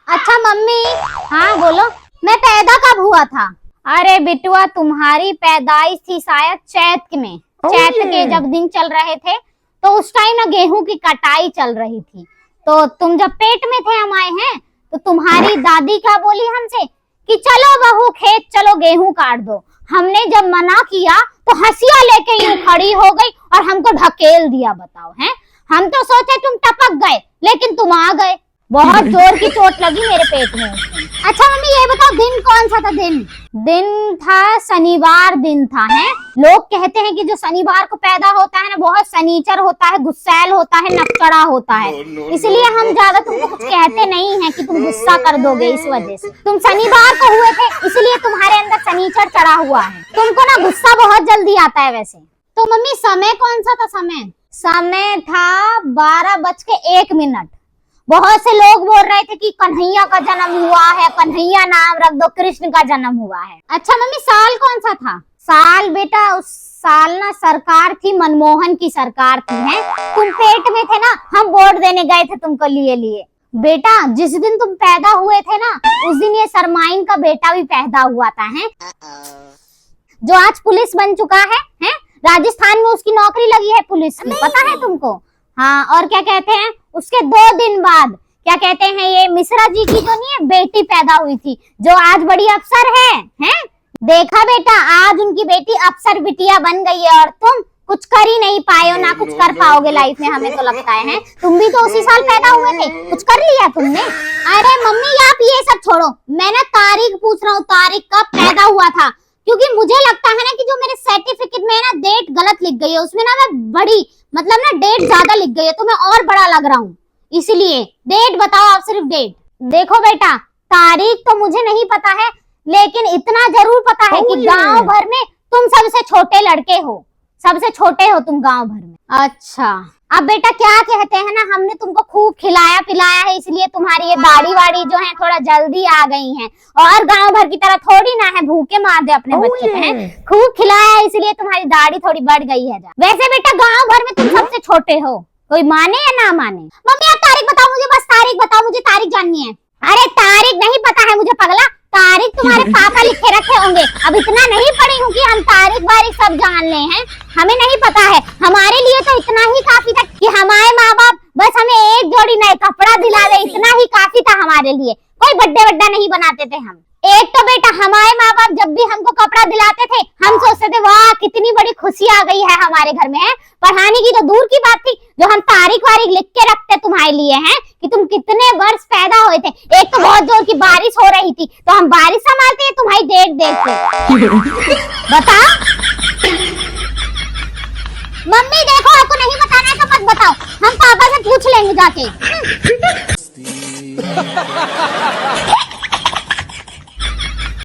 अच्छा मम्मी। हाँ बोलो। मैं पैदा कब हुआ था? अरे बिटुआ तुम्हारी पैदाइश थी शायद चैत में। चैत के जब दिन चल रहे थे तो उस टाइम ना गेहूं की कटाई चल रही थी। तो तुम जब पेट में थे हम आए हैं तो तुम्हारी दादी क्या बोली हमसे कि चलो बहू खेत चलो गेहूं काट दो। हमने जब मना किया तो हंसिया लेके यूं खड़ी हो गई और हमको ढकेल दिया। बताओ हैं, हम तो सोचे तुम टपक गए लेकिन तुम आ गए। बहुत जोर की चोट लगी मेरे पेट में। अच्छा मम्मी ये बताओ दिन कौन सा था? दिन था शनिवार दिन था। है लोग कहते हैं कि जो शनिवार को पैदा होता है ना बहुत शनिचर होता है, गुस्सैल होता है, नकचड़ा होता है। इसलिए हम ज्यादा तुमको कुछ कहते नहीं है कि तुम गुस्सा कर दोगे। इस वजह से तुम शनिवार को हुए थे इसलिए तुम्हारे अंदर शनिचर चढ़ा हुआ है। तुमको ना गुस्सा बहुत जल्दी आता है। वैसे तो मम्मी समय कौन सा था? समय था 12:01। बहुत से लोग बोल रहे थे कि कन्हैया का जन्म हुआ है, कन्हैया नाम रख दो, कृष्ण का जन्म हुआ है। अच्छा मम्मी साल कौन सा था? साल बेटा उस साल ना सरकार थी, मनमोहन की सरकार थी। है तुम पेट में थे ना, हम वोट देने गए थे तुमको लिए बेटा। जिस दिन तुम पैदा हुए थे ना उस दिन ये सरमाइन का बेटा भी पैदा हुआ था। है जो आज पुलिस बन चुका है? राजस्थान में उसकी नौकरी लगी है पुलिस की, पता है तुमको? हाँ और क्या कहते हैं उसके 2 दिन बाद क्या कहते हैं ये मिश्रा जी की जो नहीं है बेटी पैदा हुई थी जो आज बड़ी अफसर है? देखा बेटा आज उनकी बेटी अफसर बिटिया बन गई है और तुम कुछ कर ही नहीं पाए हो, ना कुछ कर पाओगे लाइफ में हमें तो लगता है। तुम भी तो उसी साल पैदा हुए थे, कुछ कर लिया तुमने? अरे मम्मी आप ये सब छोड़ो, मैं ना तारीख पूछ रहा हूँ, तारीख कब पैदा हुआ था? क्योंकि मुझे लगता है ना कि जो मेरे सर्टिफिकेट में ना डेट गलत लिख गई है, उसमें ना मैं बड़ी मतलब ना डेट ज्यादा लिख गई है तो मैं और बड़ा लग रहा हूँ। इसलिए डेट बताओ आप, सिर्फ डेट। देखो बेटा तारीख तो मुझे नहीं पता है लेकिन इतना जरूर पता है कि गांव भर में तुम सबसे छोटे लड़के हो, सबसे छोटे हो तुम गांव भर में। अच्छा अब बेटा क्या कहते हैं ना हमने तुमको खूब खिलाया पिलाया है इसलिए तुम्हारी ये दाढ़ी वाड़ी जो है थोड़ा जल्दी आ गई हैं। और गांव भर की तरह थोड़ी ना है भूखे मार दे अपने बच्चे को। खूब खिलाया है इसलिए तुम्हारी दाढ़ी थोड़ी बढ़ गई है। वैसे बेटा गांव भर में तुम सबसे छोटे हो, कोई माने या ना माने। मम्मी आप तारीख बताओ मुझे, बस तारीख बताओ, मुझे तारीख जाननी है। अरे तारीख नहीं पता है मुझे पगला, तारीख तुम्हारे पापा लिखे रखे होंगे। अब इतना नहीं पढ़ी हूँ कि हम तारीख वारीख सब जान ले हैं, हमें नहीं पता है। हमारे लिए तो इतना ही काफी था कि हमारे माँ बाप बस हमें एक जोड़ी नए कपड़ा दिला दे, इतना ही काफी था हमारे लिए। कोई बड्डे वड्डा नहीं बनाते थे हम। एक तो बेटा हमारे माँ बाप जब भी हमको कपड़ा दिलाते थे हम सोचते थे वाह कितनी बड़ी खुशी आ गई है हमारे घर में। पढ़ाने की तो दूर की बात थी, जो हम तारीख वारीख लिख के रखते तुम्हारे लिए हैं कि तुम कितने वर्ष पैदा हुए थे। एक तो बहुत जोर की बारिश हो रही थी तो हम बारिश संभालते हैं तुम्हारी डेट देखते। बता मम्मी देखो आपको नहीं बताना है तो मत बताओ, हम पापा से पूछ लेंगे जाके।